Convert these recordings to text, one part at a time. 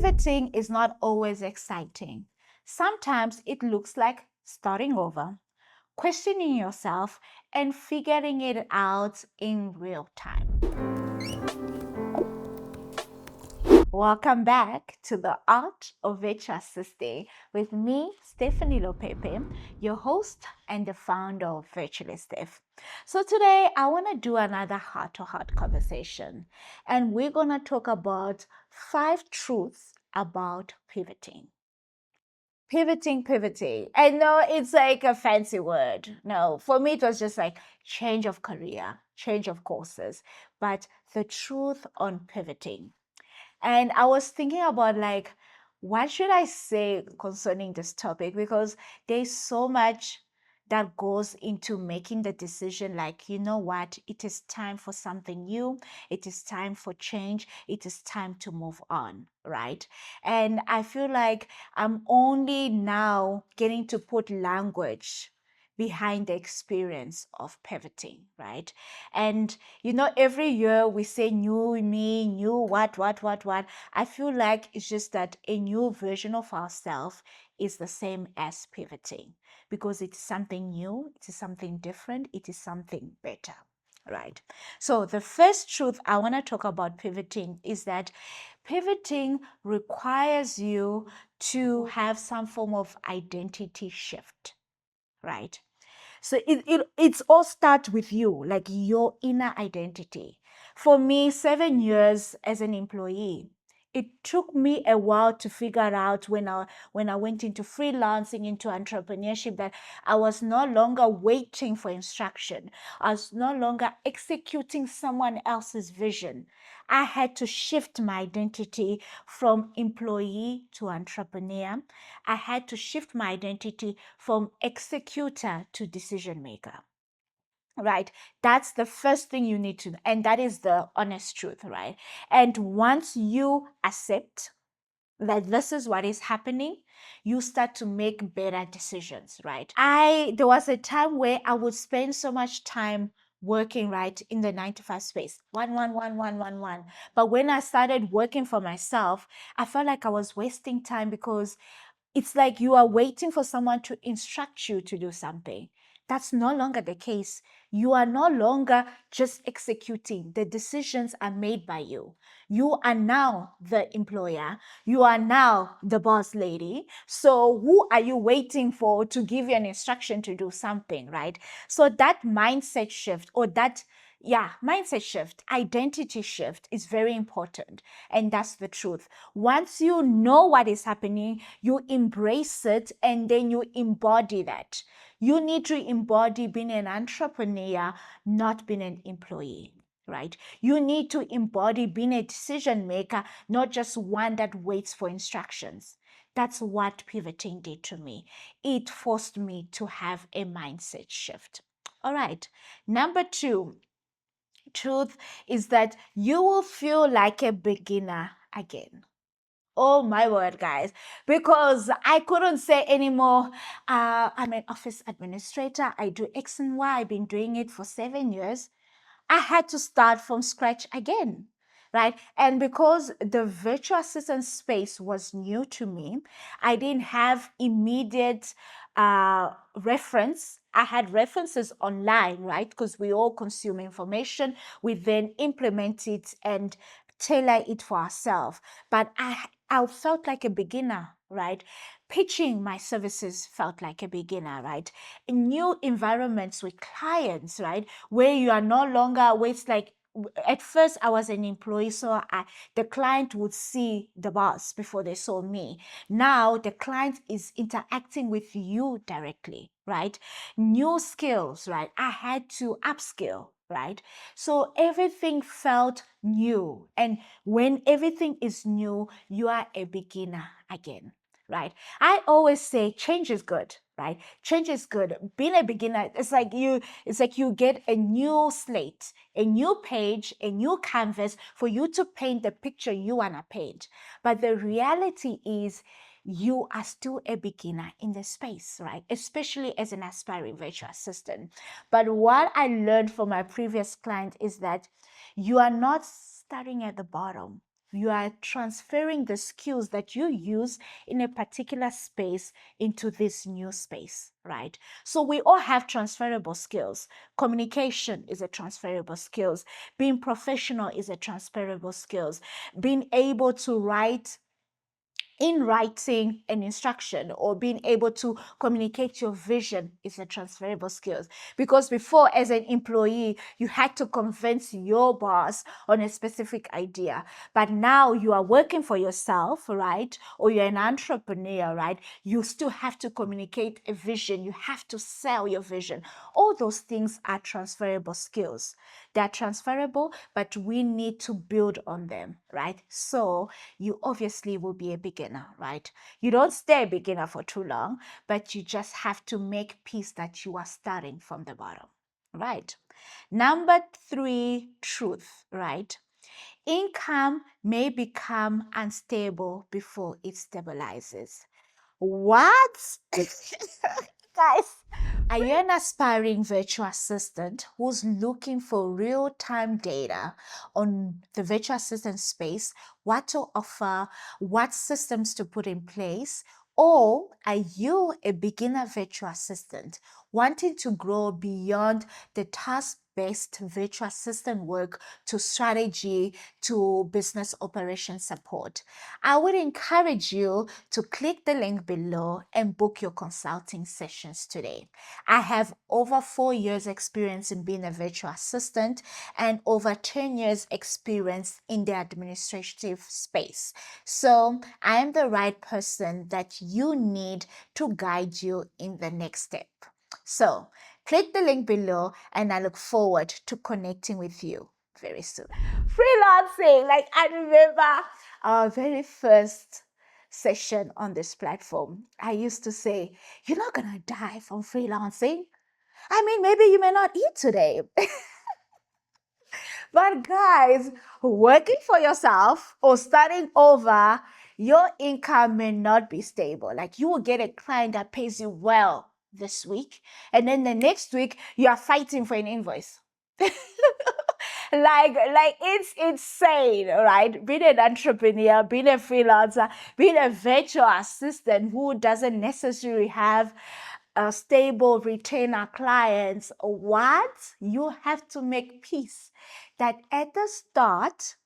Pivoting is not always exciting. Sometimes it looks like starting over, questioning yourself, and figuring it out in real time. Welcome back to the Art of Virtual Assisting with me, Stephanie Lopepe, your host and the founder of Virtually Steph. So today I want to do another heart-to-heart conversation, and we're going to talk about 5 truths about pivoting. Pivoting. I know it's like a fancy word. No, for me, it was just like change of career, change of courses, but the truth on pivoting. And I was thinking about like, what should I say concerning this topic? Because there's so much that goes into making the decision like, you know what, it is time for something new. It is time for change. It is time to move on, right? And I feel like I'm only now getting to put language behind the experience of pivoting, right? And you know, every year we say new me, new what. I feel like it's just that a new version of ourselves is the same as pivoting because it's something new, it is something different, it is something better, right? So the first truth I want to talk about pivoting is that pivoting requires you to have some form of identity shift, right? So it's all start with you, like your inner identity. For me, 7 years as an employee, it took me a while to figure out when I went into freelancing, into entrepreneurship, that I was no longer waiting for instruction. I was no longer executing someone else's vision. I had to shift my identity from employee to entrepreneur. I had to shift my identity from executor to decision maker, right? That's the first thing you need to know, and that is the honest truth, right? And once you accept that this is what is happening, you start to make better decisions, right? There was a time where I would spend so much time working right in the 9 to 5 space, one. But when I started working for myself, I felt like I was wasting time because it's like you are waiting for someone to instruct you to do something. That's no longer the case. You are no longer just executing. The decisions are made by you. You are now the employer. You are now the boss lady. So who are you waiting for to give you an instruction to do something, right? So that mindset shift or that mindset shift, identity shift is very important. And that's the truth. Once you know what is happening, you embrace it and then you embody that. You need to embody being an entrepreneur, not being an employee, right? You need to embody being a decision maker, not just one that waits for instructions. That's what pivoting did to me. It forced me to have a mindset shift. All right. Number 2, truth is that you will feel like a beginner again. Oh my word, guys, because I couldn't say anymore. I'm an office administrator. I do X and Y. I've been doing it for 7 years. I had to start from scratch again, right? And because the virtual assistant space was new to me, I didn't have immediate reference. I had references online, right? Because we all consume information. We then implement it and tailor it for ourselves. But I felt like a beginner, right? Pitching my services felt like a beginner, right? New environments with clients, right? Where you are no longer, where it's like, at first I was an employee, so the client would see the boss before they saw me. Now the client is interacting with you directly, right? New skills, right? I had to upskill, right? So everything felt new. And when everything is new, you are a beginner again, right? I always say change is good, right? Change is good. Being a beginner, it's like you get a new slate, a new page, a new canvas for you to paint the picture you want to paint. But the reality is you are still a beginner in the space, right? Especially as an aspiring virtual assistant. But what I learned from my previous client is that you are not starting at the bottom. You are transferring the skills that you use in a particular space into this new space, right? So we all have transferable skills. Communication is a transferable skills. Being professional is a transferable skills. Being able to write in writing an instruction or being able to communicate your vision is a transferable skills, because before, as an employee, you had to convince your boss on a specific idea, but now you are working for yourself, right? Or you're an entrepreneur, right? You still have to communicate a vision, you have to sell your vision. All those things are transferable skills. They're transferable, but we need to build on them, right? So you obviously will be a beginner, right? You don't stay a beginner for too long, but you just have to make peace that you are starting from the bottom, right? Number 3, truth, right? Income may become unstable before it stabilizes. What? Guys, are you an aspiring virtual assistant who's looking for real-time data on the virtual assistant space, what to offer, what systems to put in place? Or are you a beginner virtual assistant wanting to grow beyond the task-based virtual assistant work to strategy to business operation support? I would encourage you to click the link below and book your consulting sessions today. I have over 4 years experience in being a virtual assistant and over 10 years experience in the administrative space. So I am the right person that you need to guide you in the next step. So click the link below and I look forward to connecting with you very soon. Freelancing, like I remember our very first session on this platform, I used to say, you're not gonna die from freelancing. I mean, maybe you may not eat today. But guys, working for yourself or starting over, your income may not be stable. Like you will get a client that pays you well this week, and then the next week you are fighting for an invoice. like it's insane, right? Being an entrepreneur, being a freelancer, being a virtual assistant who doesn't necessarily have a stable retainer clients. What? You have to make peace that at the start,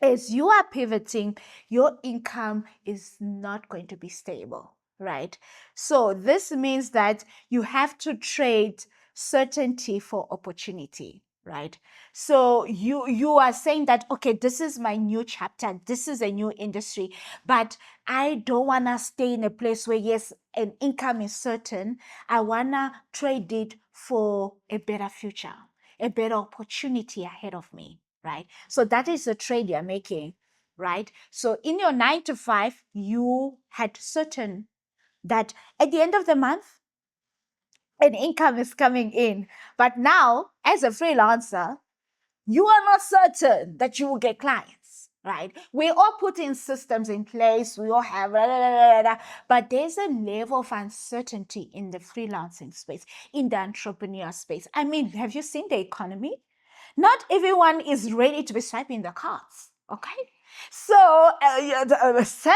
as you are pivoting, your income is not going to be stable, right? So this means that you have to trade certainty for opportunity, right? So you are saying that, okay, this is my new chapter, this is a new industry, but I don't want to stay in a place where, yes, an income is certain. I want to trade it for a better future, a better opportunity ahead of me, right? So that is the trade you're making, right? So in your 9 to 5, you had certain that at the end of the month, an income is coming in. But now, as a freelancer, you are not certain that you will get clients, right? We all put in systems in place, we all have, blah, blah, blah, blah, but there's a level of uncertainty in the freelancing space, in the entrepreneur space. I mean, have you seen the economy? Not everyone is ready to be swiping the cards, okay? So, sir,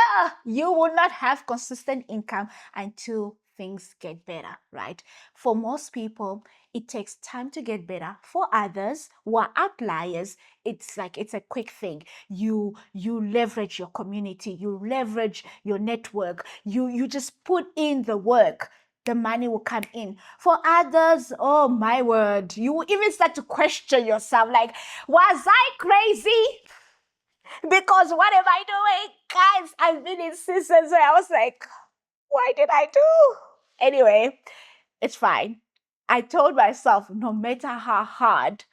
you will not have consistent income until things get better, right? For most people, it takes time to get better. For others who are outliers, it's a quick thing. You leverage your community, you leverage your network, you just put in the work, the money will come in. For others, oh my word, you will even start to question yourself, like, was I crazy? Because what am I doing? Guys, I've been in seasons where I was like, why did I do? Anyway, it's fine. I told myself, no matter how hard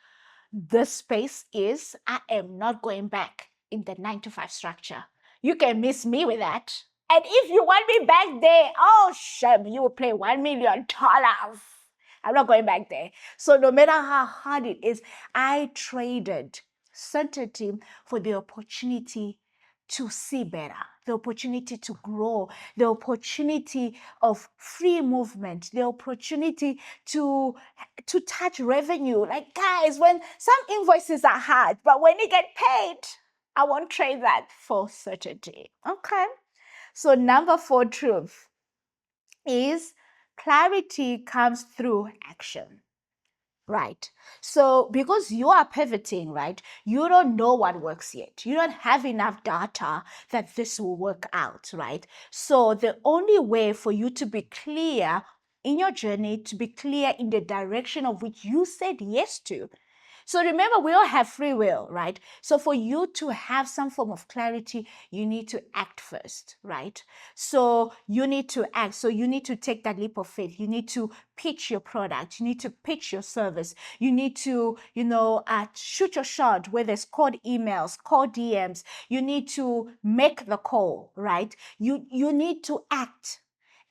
the space is, I am not going back in the 9 to 5 structure. You can miss me with that. And if you want me back there, oh, shame, you will pay $1 million. I'm not going back there. So no matter how hard it is, I traded certainty for the opportunity to see better, the opportunity to grow, the opportunity of free movement, the opportunity to touch revenue. Like, guys, when some invoices are hard, but when you get paid, I won't trade that for certainty. Okay. So, number 4 truth is clarity comes through action. Right. So, because you are pivoting, right, you don't know what works yet. You don't have enough data that this will work out, right? So, the only way for you to be clear in your journey, to be clear in the direction of which you said yes to, so remember, we all have free will, right? So for you to have some form of clarity, you need to act first, right? So you need to act. So you need to take that leap of faith. You need to pitch your product. You need to pitch your service. You need to, shoot your shot, whether it's cold emails, cold DMs. You need to make the call, right? You need to act.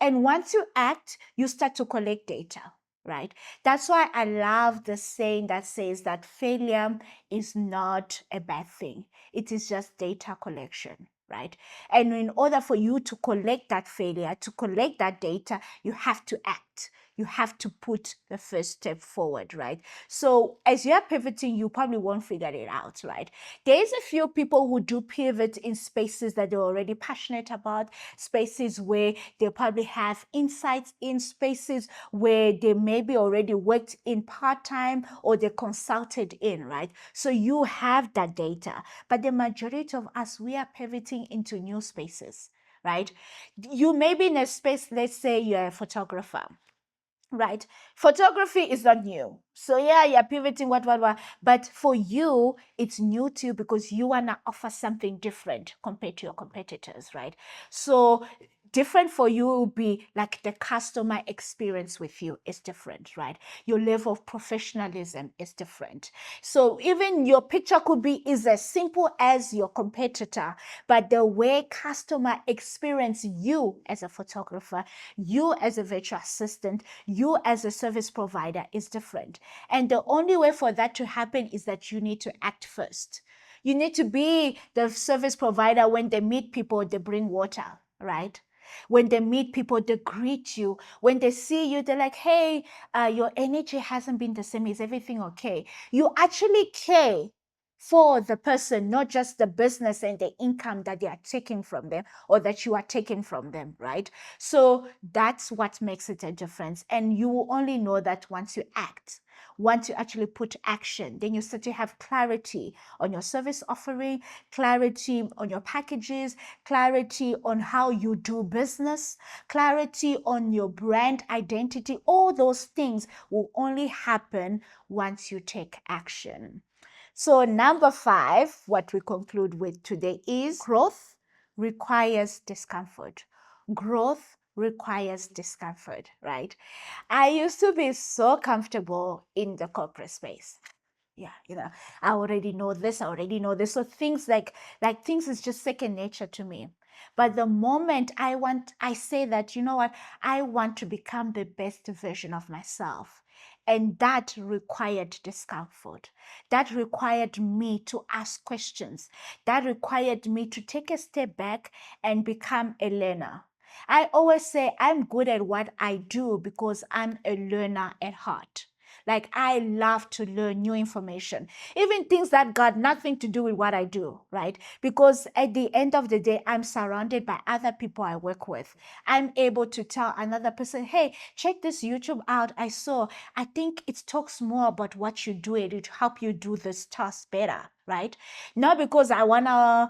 And once you act, you start to collect data, right? That's why I love the saying that says that failure is not a bad thing. It is just data collection, right? And in order for you to collect that failure, to collect that data, you have to act. You have to put the first step forward, right? So as you're pivoting, you probably won't figure it out, right? There's a few people who do pivot in spaces that they're already passionate about, spaces where they probably have insights, in spaces where they maybe already worked in part-time or they consulted in, right? So you have that data. But the majority of us, we are pivoting into new spaces, right? You may be in a space, let's say you're a photographer, right? Photography is not new. So yeah, you're pivoting, what. But for you, it's new to you because you want to offer something different compared to your competitors, right? So different for you will be like the customer experience with you is different, right? Your level of professionalism is different. So even your picture could be is as simple as your competitor, but the way customer experience you as a photographer, you as a virtual assistant, you as a service provider is different. And the only way for that to happen is that you need to act first. You need to be the service provider. When they meet people, they bring water, right? When they meet people, they greet you. When they see you, they're like, hey, your energy hasn't been the same. Is everything okay? You actually care for the person, not just the business and the income that they are taking from them or that you are taking from them, right? So that's what makes it a difference. And you will only know that once you act. Once you actually put action, then you start to have clarity on your service offering, clarity on your packages, clarity on how you do business, clarity on your brand identity. All those things will only happen once you take action. So, number 5, what we conclude with today is growth requires discomfort. Growth requires discomfort, right? I used to be so comfortable in the corporate space. Yeah, I already know this, I already know this. So things like things is just second nature to me. But the moment I say that, you know what, I want to become the best version of myself. And that required discomfort. That required me to ask questions. That required me to take a step back and become a learner. I always say I'm good at what I do because I'm a learner at heart. Like I love to learn new information, even things that got nothing to do with what I do, right? Because at the end of the day, I'm surrounded by other people I work with. I'm able to tell another person, hey, check this YouTube out. I think it talks more about what you do. It will help you do this task better, right? Not because I wanna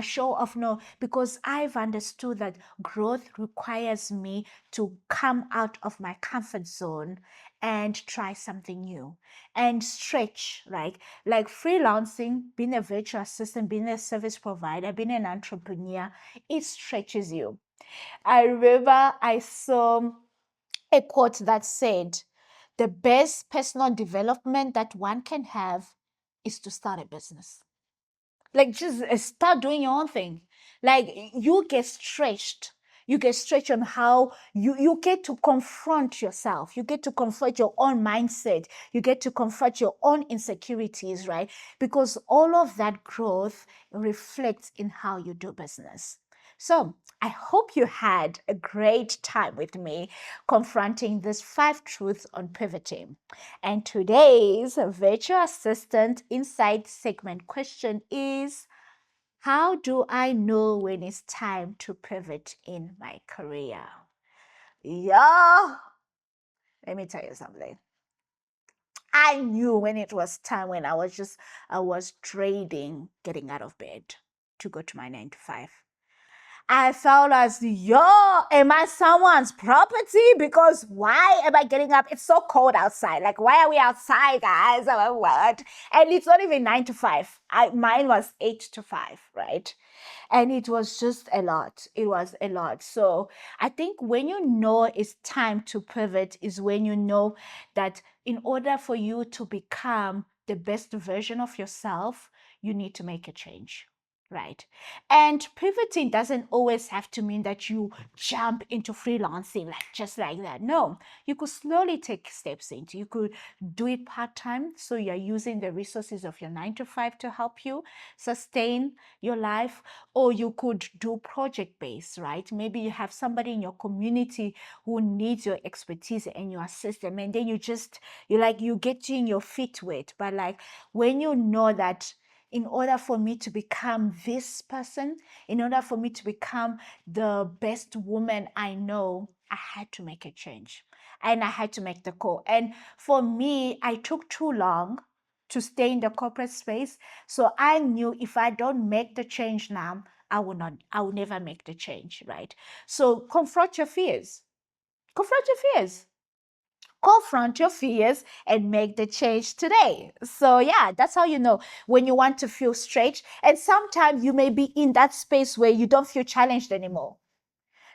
show off, no, because I've understood that growth requires me to come out of my comfort zone and try something new and stretch, like freelancing, being a virtual assistant, being a service provider, being an entrepreneur, it stretches you. I remember I saw a quote that said, the best personal development that one can have is to start a business. Like just start doing your own thing. Like you get stretched. You get stretched on how you get to confront yourself. You get to confront your own mindset. You get to confront your own insecurities, right? Because all of that growth reflects in how you do business. So I hope you had a great time with me confronting these 5 truths on pivoting. And today's virtual assistant insight segment question is, how do I know when it's time to pivot in my career? Yeah, let me tell you something. I knew when it was time, when I was dreading getting out of bed to go to my 9 to 5. I felt as, yo, am I someone's property? Because why am I getting up? It's so cold outside. Like, why are we outside, guys? Oh, my word. And it's not even 9 to 5. Mine was 8 to 5, right? And it was just a lot. It was a lot. So I think when you know it's time to pivot is when you know that in order for you to become the best version of yourself, you need to make a change. Right. And pivoting doesn't always have to mean that you jump into freelancing like just like that. No, you could slowly take steps into. You could do it part-time. So you're using the resources of your 9 to 5 to help you sustain your life, or you could do project-based, right? Maybe you have somebody in your community who needs your expertise and you assist them. And then you get in your feet wet. But like when you know that in order for me to become this person, in order for me to become the best woman I know, I had to make a change and I had to make the call. And for me, I took too long to stay in the corporate space. So I knew if I don't make the change now, I will never make the change, right? So confront your fears. Confront your fears. Confront your fears and make the change today. So yeah, that's how you know when you want to feel stretched. And sometimes you may be in that space where you don't feel challenged anymore.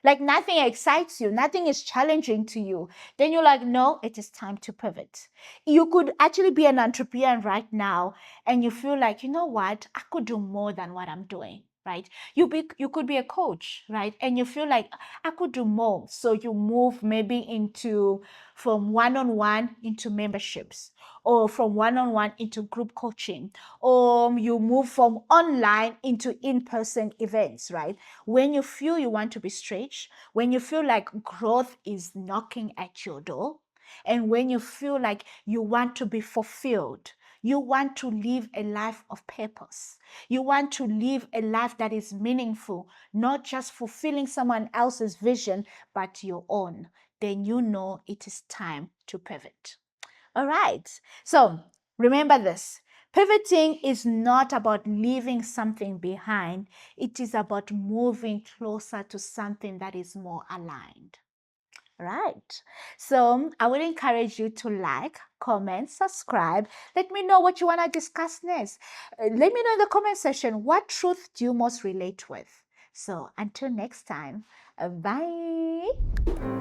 Like nothing excites you, nothing is challenging to you. Then you're like, no, it is time to pivot. You could actually be an entrepreneur right now and you feel like, you know what, I could do more than what I'm doing. Right? You could be a coach, right? And you feel like I could do more. So you move maybe into from one-on-one into memberships, or from one-on-one into group coaching, or you move from online into in-person events, right? When you feel you want to be stretched, when you feel like growth is knocking at your door, and when you feel like you want to be fulfilled, you want to live a life of purpose. You want to live a life that is meaningful, not just fulfilling someone else's vision, but your own. Then you know it is time to pivot. All right. So remember this. Pivoting is not about leaving something behind. It is about moving closer to something that is more aligned. Right. So I would encourage you to like, comment, subscribe. Let me know what you want to discuss next. Let me know in the comment section, what truth do you most relate with? So until next time, bye.